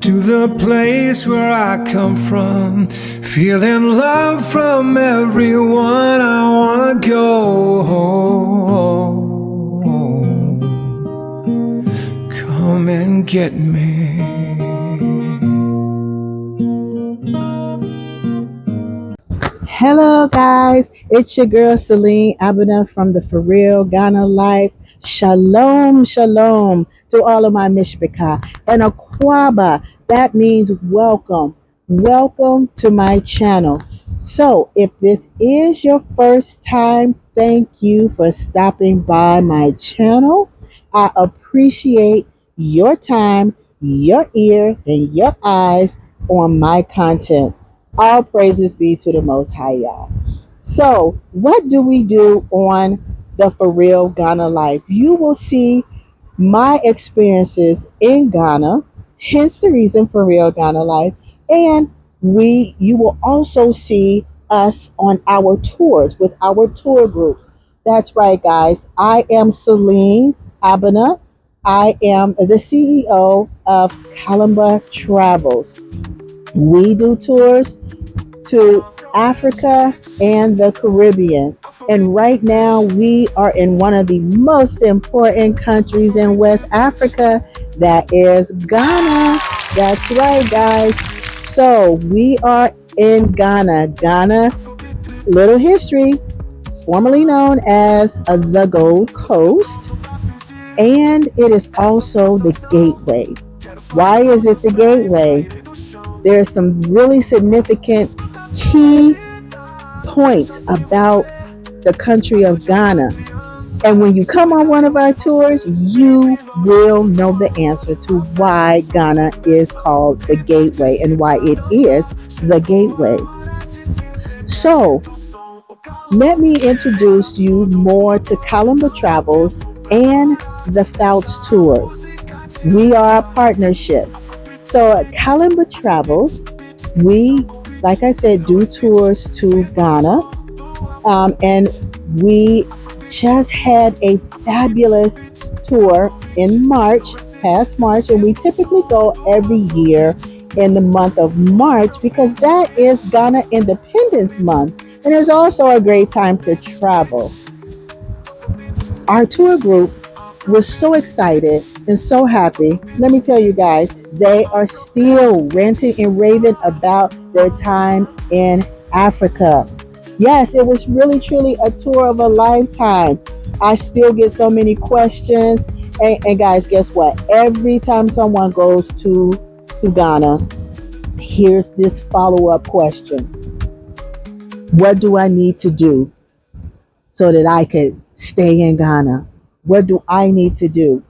to the place where I come from, feeling love from everyone. I wanna go home. Come and get me. Hello, guys. It's your girl Selene Abena from the For Real Ghana Life. Shalom, shalom to all of my Mishpika and Akwaba. That means welcome. Welcome to my channel. So, if this is your first time, thank you for stopping by my channel. I appreciate your time, your ear, and your eyes on my content. All praises be to the Most High, y'all. So, what do we do on the For Real Ghana Life? You will see my experiences in Ghana, hence the reason For Real Ghana Life, and you will also see us on our tours with our tour groups. That's right, guys. I am Selene Abena. I am the CEO of Kalenbahtravel. We do tours to Africa and the Caribbean. And right now, we are in one of the most important countries in West Africa, that is Ghana. That's right, guys. So, we are in Ghana. Ghana, little history, formerly known as the Gold Coast, and it is also the gateway. Why is it the gateway? There's some really significant key points about the country of Ghana. And when you come on one of our tours, you will know the answer to why Ghana is called the Gateway and why it is the Gateway. So, let me introduce you more to Kalenbahtravel and Thefoutstours. We are a partnership. So at Kalenbahtravel, we, like I said, do tours to Ghana. And we just had a fabulous tour in March, past March, and we typically go every year in the month of March because that is Ghana Independence Month. And it's also a great time to travel. Our tour group was so excited and so happy. Let me tell you guys, they are still ranting and raving about their time in Africa. Yes, it was really truly a tour of a lifetime. I still get so many questions. And guys, guess what? Every time someone goes to Ghana, here's this follow-up question. What do I need to do so that I could stay in Ghana? What do I need to do?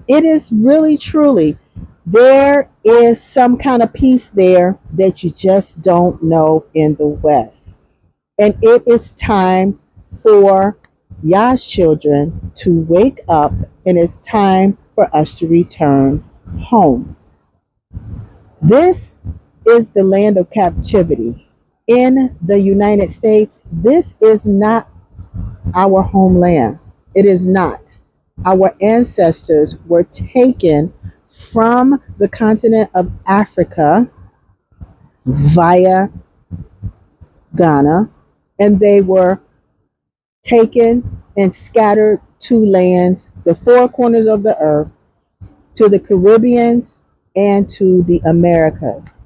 It is really truly, there is some kind of peace there that you just don't know in the West. And it is time for Yah's children to wake up, and it's time for us to return home. This is the land of captivity. In the United States, this is not our homeland. It is not. Our ancestors were taken from the continent of Africa via Ghana, and they were taken and scattered to lands, the four corners of the earth, to the Caribbeans and to the Americas.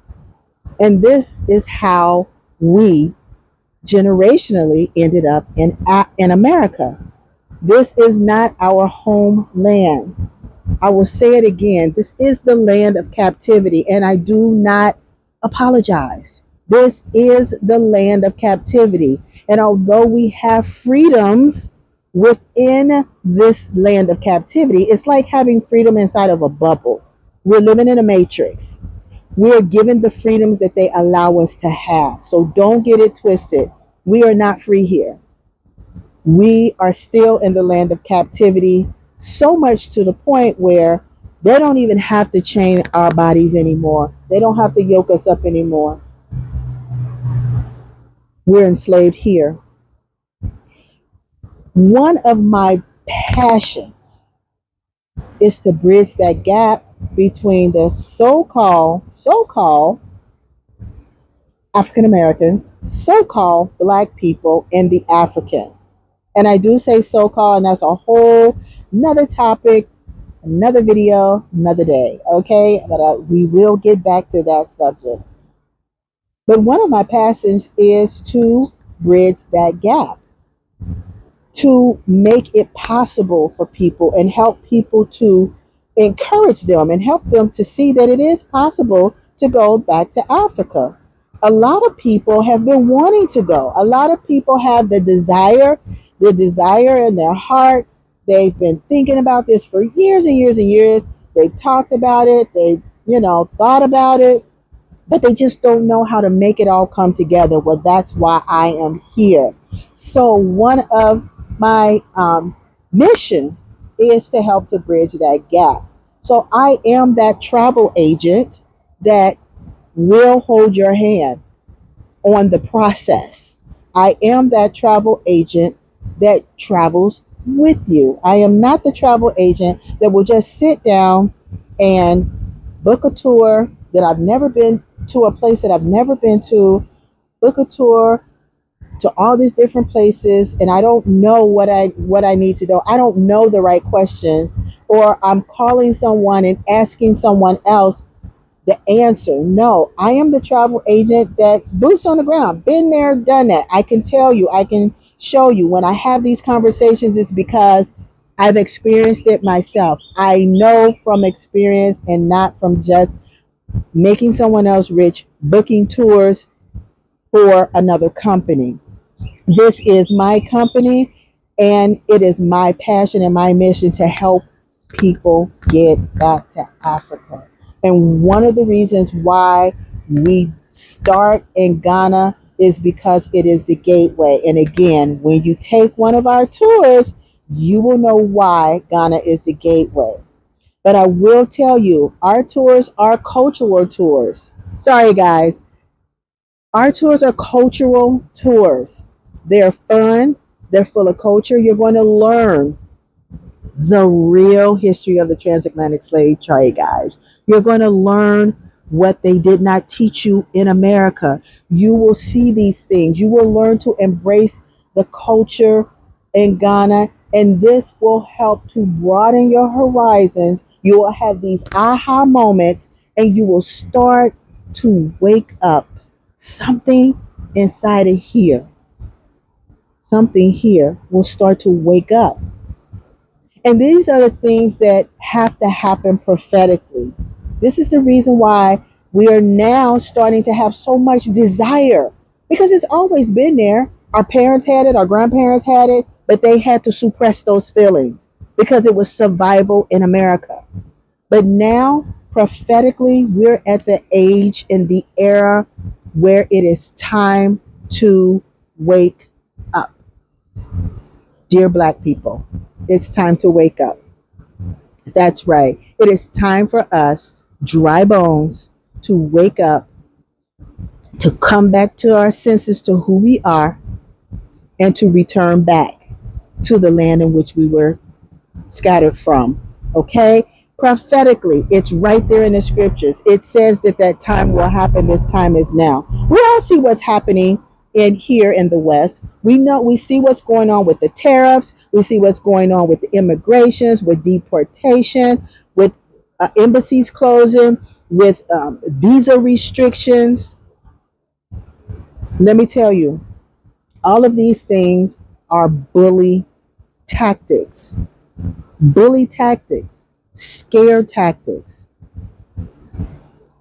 And this is how we generationally ended up in America. This is not our homeland. I will say it again. This is the land of captivity, and I do not apologize. This is the land of captivity. And although we have freedoms within this land of captivity, it's like having freedom inside of a bubble. We're living in a matrix. We're given the freedoms that they allow us to have. So don't get it twisted. We are not free here. We are still in the land of captivity, so much to the point where they don't even have to chain our bodies anymore. They don't have to yoke us up anymore. We're enslaved here. One of my passions is to bridge that gap between the so-called African Americans, so-called black people, and the Africans. And I do say so-called, and that's a whole another topic, another video, another day. Okay, but we will get back to that subject. But one of my passions is to bridge that gap, to make it possible for people and help people to encourage them and help them to see that it is possible to go back to Africa. A lot of people have been wanting to go. A lot of people have the desire in their heart. They've been thinking about this for years and years and years. They've talked about it. They've, thought about it, but they just don't know how to make it all come together. Well, that's why I am here. So, one of my missions is to help to bridge that gap. So, I am that travel agent that will hold your hand on the process. I am that travel agent that travels with you. I am not the travel agent that will just sit down and book a tour that I've never been to, a place that I've never been to, book a tour to all these different places, and I don't know what I need to know. I don't know the right questions, or I'm calling someone and asking someone else the answer. No, I am the travel agent that's boots on the ground, been there, done that. I can tell you, I can show you. When I have these conversations, it's because I've experienced it myself. I know from experience and not from just making someone else rich, booking tours for another company. This is my company, and it is my passion and my mission to help people get back to Africa. And one of the reasons why we start in Ghana is because it is the gateway. And again, when you take one of our tours, you will know why Ghana is the gateway. But I will tell you, our tours are cultural tours. Sorry, guys. Our tours are cultural tours. They're fun. They're full of culture. You're going to learn the real history of the transatlantic slave trade, guys. You're going to learn what they did not teach you in America. You will see these things. You will learn to embrace the culture in Ghana, and this will help to broaden your horizons. You will have these aha moments, and you will start to wake up. Something inside of here, something here will start to wake up. And these are the things that have to happen prophetically. This is the reason why we are now starting to have so much desire, because it's always been there. Our parents had it, our grandparents had it, but they had to suppress those feelings because it was survival in America. But now, prophetically, we're at the age and the era where it is time to wake up. Dear Black people, it's time to wake up. That's right. It is time for us, dry bones, to wake up, to come back to our senses to who we are, and to return back to the land in which we were scattered from. Okay? Prophetically, it's right there in the scriptures. It says that that time will happen. This time is now. We all see what's happening in here in the West. We see what's going on with the tariffs. We see what's going on with the immigrations, with deportation, with embassies closing, with visa restrictions. Let me tell you, all of these things are bully tactics, scare tactics.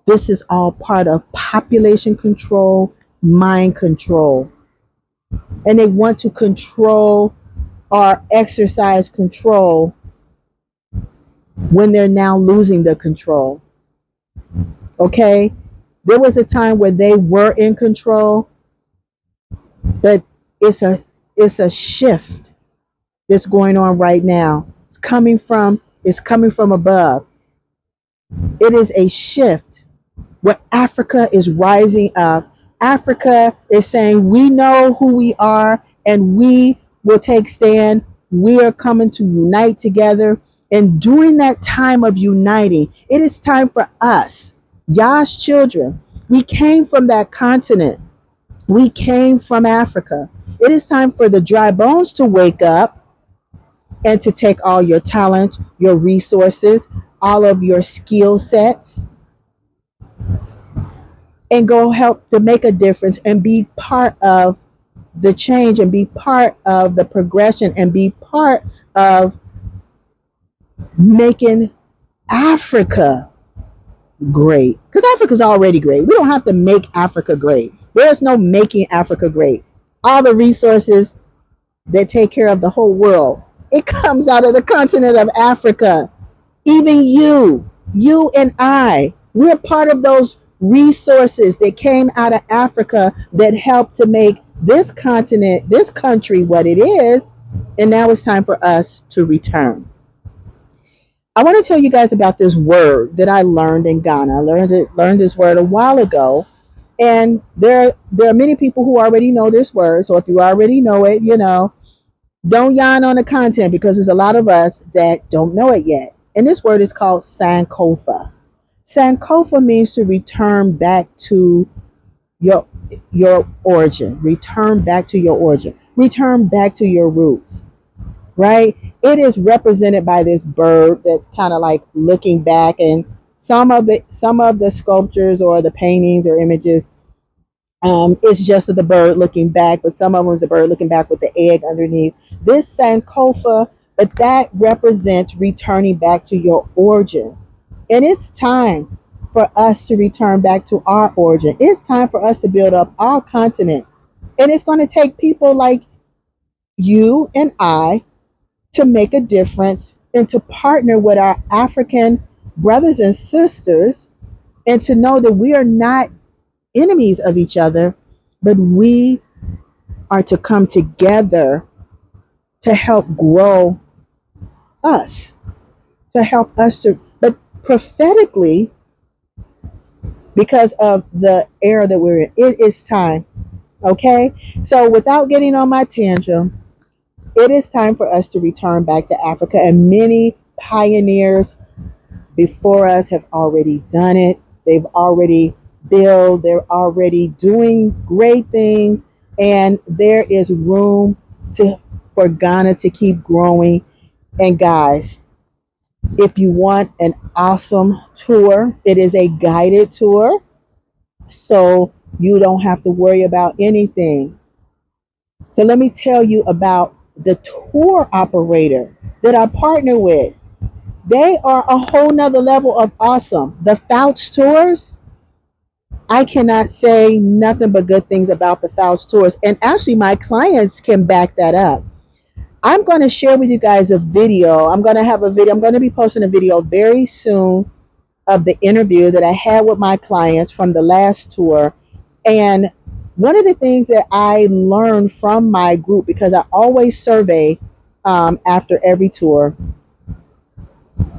This is all part of population control, mind control. And they want to control or exercise control when they're now losing the control. Okay? There was a time where they were in control, but it's a shift that's going on right now. It's coming from above. It is a shift where Africa is rising up. Africa is saying, we know who we are and we will take stand. We are coming to unite together And during that time of uniting, it is time for us, Yah's children. We came from that continent. We came from Africa. It is time for the dry bones to wake up and to take all your talents, your resources, all of your skill sets, and go help to make a difference and be part of the change and be part of the progression and be part of making Africa great. Because Africa's already great. We don't have to make Africa great. There's no making Africa great. All the resources that take care of the whole world, it comes out of the continent of Africa. Even you and I, we're part of those resources that came out of Africa that helped to make this continent, this country what it is. And now it's time for us to return. I want to tell you guys about this word that I learned in Ghana. I learned this word a while ago. And there are many people who already know this word. So if you already know it, don't yawn on the content because there's a lot of us that don't know it yet. And this word is called Sankofa. Sankofa means to return back to your origin. Return back to your origin. Return back to your roots. Right? It is represented by this bird that's kind of like looking back, and some of the sculptures or the paintings or images, it's just the bird looking back, but some of them is the bird looking back with the egg underneath. This Sankofa, but that represents returning back to your origin. And it's time for us to return back to our origin. It's time for us to build up our continent. And it's going to take people like you and I to make a difference and to partner with our African brothers and sisters and to know that we are not enemies of each other, but we are to come together to help grow us, but prophetically, because of the era that we're in, it is time. Okay? So without getting on my tangent, it is time for us to return back to Africa, and many pioneers before us have already done it. They've already built, they're already doing great things, and there is room for Ghana to keep growing. And guys, if you want an awesome tour, it is a guided tour, so you don't have to worry about anything. So let me tell you about the tour operator that I partner with. They are a whole nother level of awesome. The Thefoutstours, I cannot say nothing but good things about the Thefoutstours. And actually, my clients can back that up. I'm going to share with you guys a video. I'm going to have a video. I'm going to be posting a video very soon of the interview that I had with my clients from the last tour. And one of the things that I learned from my group, because I always survey after every tour,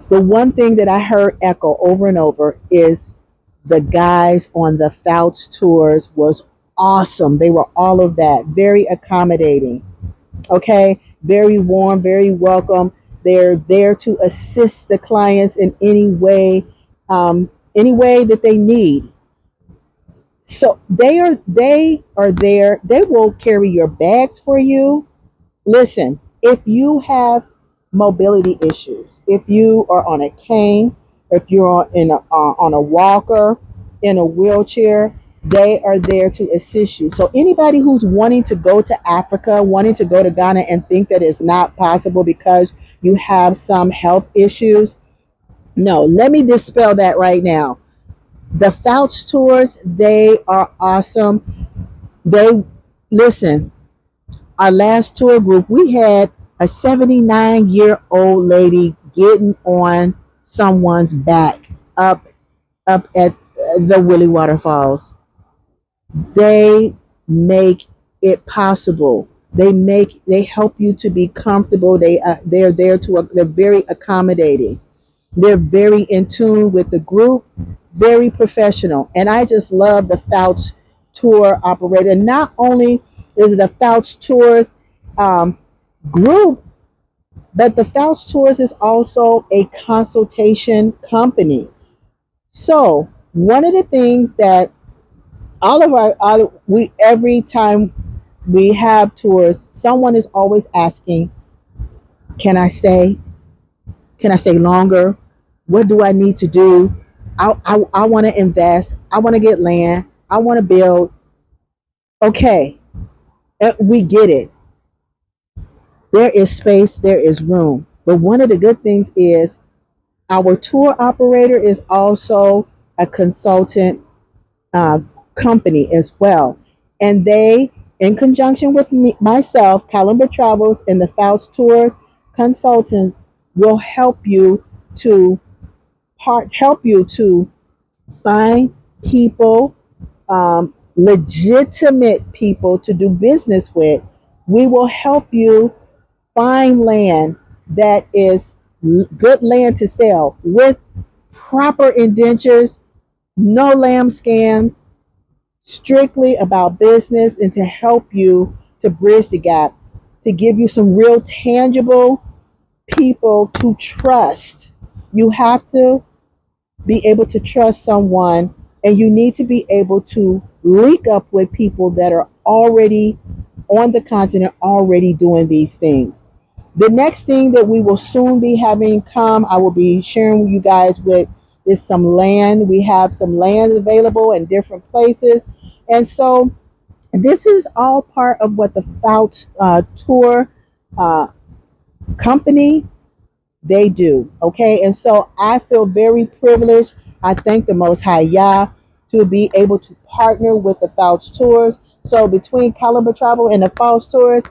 the one thing that I heard echo over and over is the guys on the Thefoutstours was awesome. They were all of that, very accommodating. Okay, very warm, very welcome. They're there to assist the clients in any way that they need. So they are there. They will carry your bags for you. Listen, if you have mobility issues, if you are on a cane, if you're on a walker, in a wheelchair, they are there to assist you. So anybody who's wanting to go to Africa, wanting to go to Ghana and think that it's not possible because you have some health issues, no, let me dispel that right now. The Thefoutstours, they are awesome. They listen, our last tour group, we had a 79-year-old lady getting on someone's back up at the Willie Waterfalls. They make it possible. They help you to be comfortable. They're there they're very accommodating. They're very in tune with the group, very professional. And I just love the Fouts tour operator. Not only is it a Fouts Tours group, But the Thefoutstours is also a consultation company. So one of the things that we every time we have tours, someone is always asking, "Can I stay? Can I stay longer? What do I need to do? I want to invest. I want to get land. I want to build." Okay, we get it. There is space, there is room. But one of the good things is our tour operator is also a consultant uh, company as well. And they, in conjunction with me, myself, Kalenbahtravel Travels, and the Thefoutstours consultant, will to help you to find people, legitimate people to do business with. We will help you find land that is good land to sell with proper indentures, no lamb scams, strictly about business, and to help you to bridge the gap, to give you some real tangible people to trust. You have to be able to trust someone, and you need to be able to link up with people that are already on the continent, already doing these things. The next thing that we will soon be having come, I will be sharing with you guys with, is some land. We have some land available in different places. And so this is all part of what the Fout Tour uh, company they do. Okay. And so I feel very privileged. I thank the Most High Yah to be able to partner with the Thefoutstours. So between Caliber Travel and the Thefoutstours,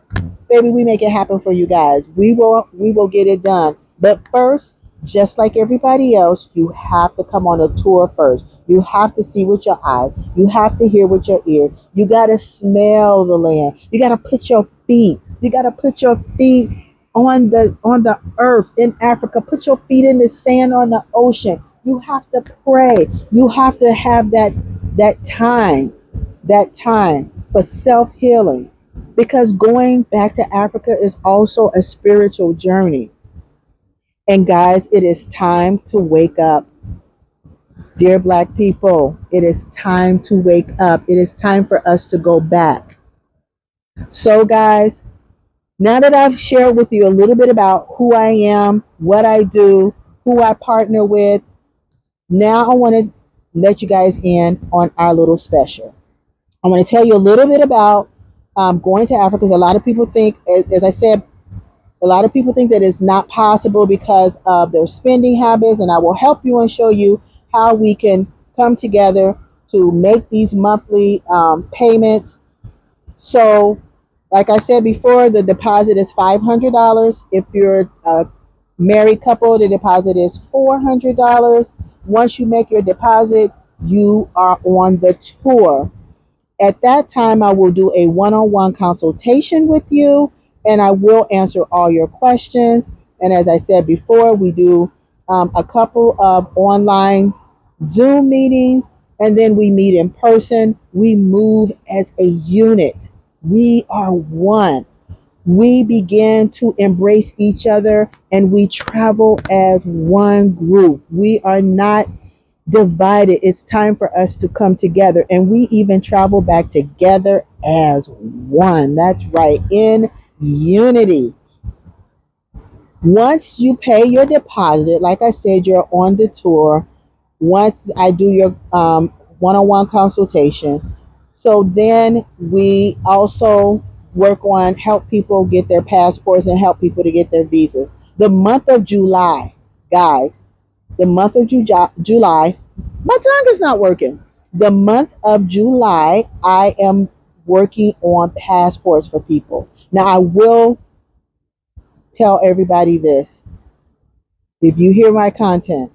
baby, we make it happen for you guys. We will get it done. But first, just like everybody else, you have to come on a tour first. You have to see with your eyes. You have to hear with your ear. You gotta smell the land. You gotta put your feet. You gotta put your feet on the earth in Africa. Put your feet in the sand on the ocean. You have to pray. You have to have that time for self-healing, because going back to Africa is also a spiritual journey. And guys, it is time to wake up. Dear black people, it is time to wake up. It is time for us to go back. So guys, now that I've shared with you a little bit about who I am, what I do, who I partner with, now I want to let you guys in on our little special. I want to tell you a little bit about going to Africa, because a lot of people think, as I said, a lot of people think that it's not possible because of their spending habits, and I will help you and show you how we can come together to make these monthly payments. So, like I said before, the deposit is $500. If you're a married couple, the deposit is $400. Once you make your deposit, you are on the tour. At that time, I will do a one on one consultation with you, and I will answer all your questions. And as I said before, we do a couple of online Zoom meetings, and then we meet in person. We move as a unit, we are one. We begin to embrace each other, and we travel as one group. We are not divided. It's time for us to come together, and we even travel back together as one. That's right, in unity. Once you pay your deposit, like I said, you're on the tour. Once I do your one-on-one consultation, so then we also work on help people get their passports and help people to get their visas. The month of July, guys, the month of July, my tongue is not working. The month of July, I am working on passports for people. Now, I will tell everybody this. If you hear my content,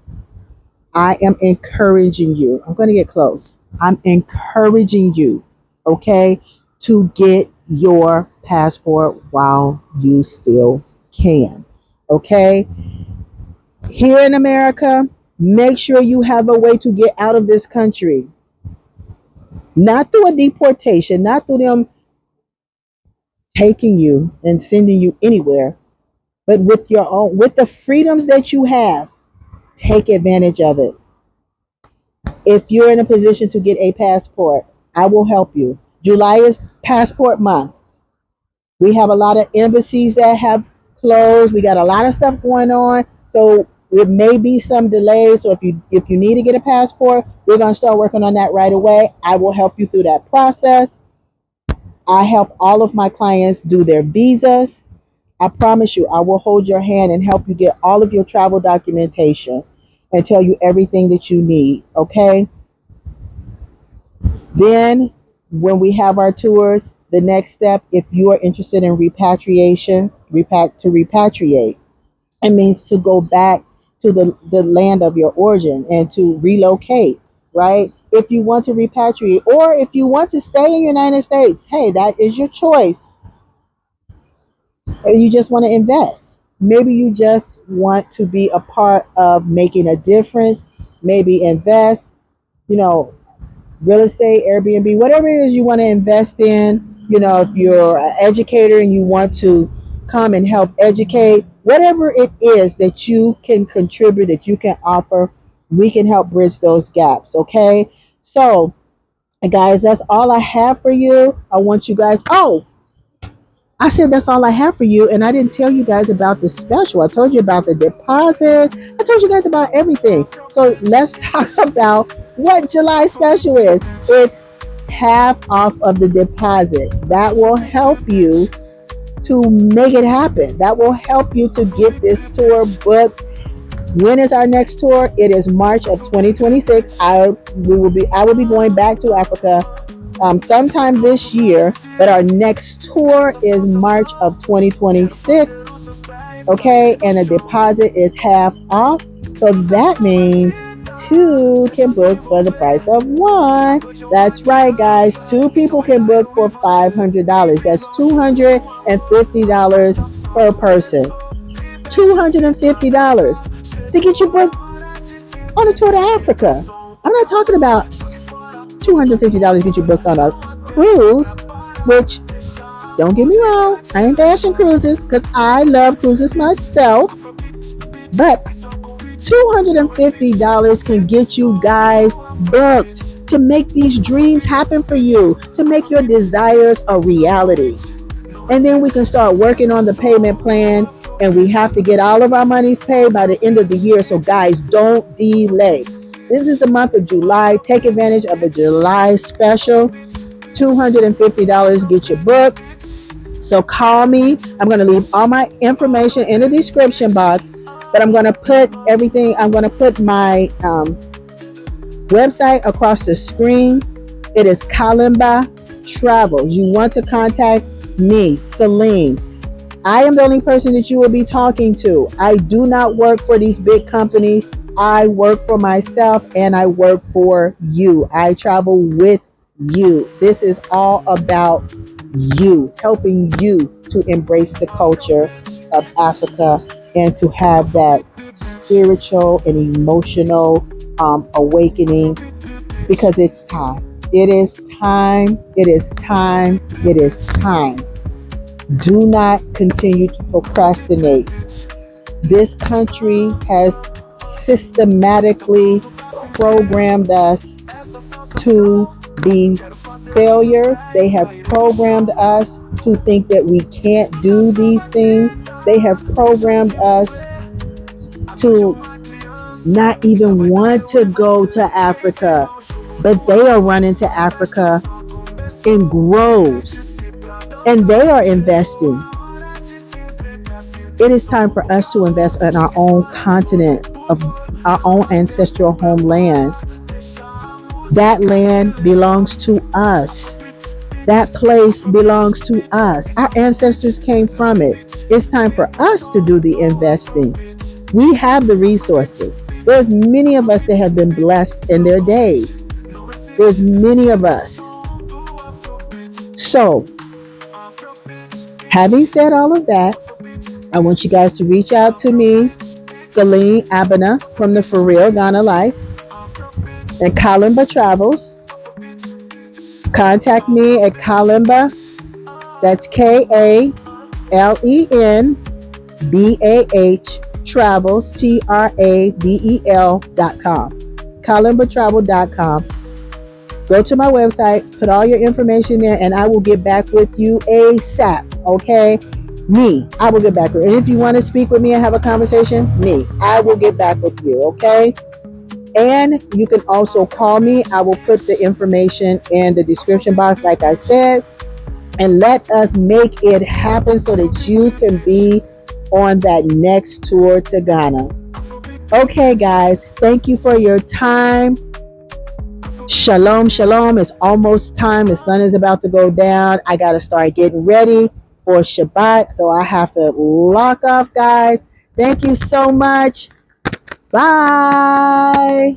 I am encouraging you. I'm going to get close. I'm encouraging you, okay, to get your passport while you still can, okay? Here in America, make sure you have a way to get out of this country. Not through a deportation, not through them taking you and sending you anywhere, But with the freedoms that you have, take advantage of it. If you're in a position to get a passport, I will help you. July is passport month. We have a lot of embassies that have closed. We got a lot of stuff going on. So it may be some delays. So if you need to get a passport, we're gonna start working on that right away. I will help you through that process. I help all of my clients do their visas. I promise you, I will hold your hand and help you get all of your travel documentation and tell you everything that you need. Okay. Then, when we have our tours, the next step, if you are interested in repatriation, to repatriate, it means to go back to the land of your origin and to relocate, right? If you want to repatriate or if you want to stay in the United States, hey, that is your choice. You just want to invest. Maybe you just want to be a part of making a difference, maybe invest, you know, real estate, Airbnb, whatever it is you want to invest in. If you're an educator and you want to come and help educate, whatever it is that you can contribute, that you can offer, we can help bridge those gaps. Okay. So, guys, that's all I have for you. I want you guys. Oh, I said that's all I have for you, and I didn't tell you guys about the special. I told you about the deposit. I told you guys about everything. So let's talk about what July special is. It's half off of the deposit. That will help you to make it happen. That will help you to get this tour booked. When is our next tour? It is March of 2026. I will be going back to Africa sometime this year, but our next tour is March of 2026. Okay, and the deposit is half off, so that means two can book for the price of one. That's right, guys. Two people can book for $500. That's $250 per person. $250 to get you booked on a tour to Africa. I'm not talking about $250 get you booked on a cruise, which, don't get me wrong, I ain't bashing cruises because I love cruises myself, but $250 can get you guys booked to make these dreams happen for you, to make your desires a reality. And then we can start working on the payment plan, and we have to get all of our monies paid by the end of the year. So guys, don't delay. This is the month of July. Take advantage of the July special. $250 get your book. So call me. I'm going to leave all my information in the description box, but I'm going to put everything. I'm going to put my website across the screen. It is Kalenbahtravel. You want to contact me, Selene. I am the only person that you will be talking to. I do not work for these big companies. I work for myself and I work for you. I travel with you. This is all about you, helping you to embrace the culture of Africa and to have that spiritual and emotional awakening, because it's time. It is time. It is time. It is time. Do not continue to procrastinate. This country has systematically programmed us to be failures. They have programmed us to think that we can't do these things. They have programmed us to not even want to go to Africa, but they are running to Africa in groves and they are investing. It is time for us to invest in our own continent, of our own ancestral homeland. That land belongs to us. That place belongs to us. Our ancestors came from it. It's time for us to do the investing. We have the resources. There's many of us that have been blessed in their days. There's many of us. So, having said all of that, I want you guys to reach out to me, Selene Abena from the For Real Ghana Life, and Kalenba Travels. Contact me at Kalenba, that's Kalenbah BAH Travels, TRAVEL.com. kalenbahtravel.com. Go to my website, put all your information there, and I will get back with you ASAP. Okay? I will get back with you. And if you want to speak with me and have a conversation, I will get back with you. Okay? And you can also call me. I will put the information in the description box, like I said, and let us make it happen so that you can be on that next tour to Ghana. Okay, guys, thank you for your time. Shalom, shalom. It's almost time. The sun is about to go down. I got to start getting ready for Shabbat. So I have to lock off, guys. Thank you so much. Bye.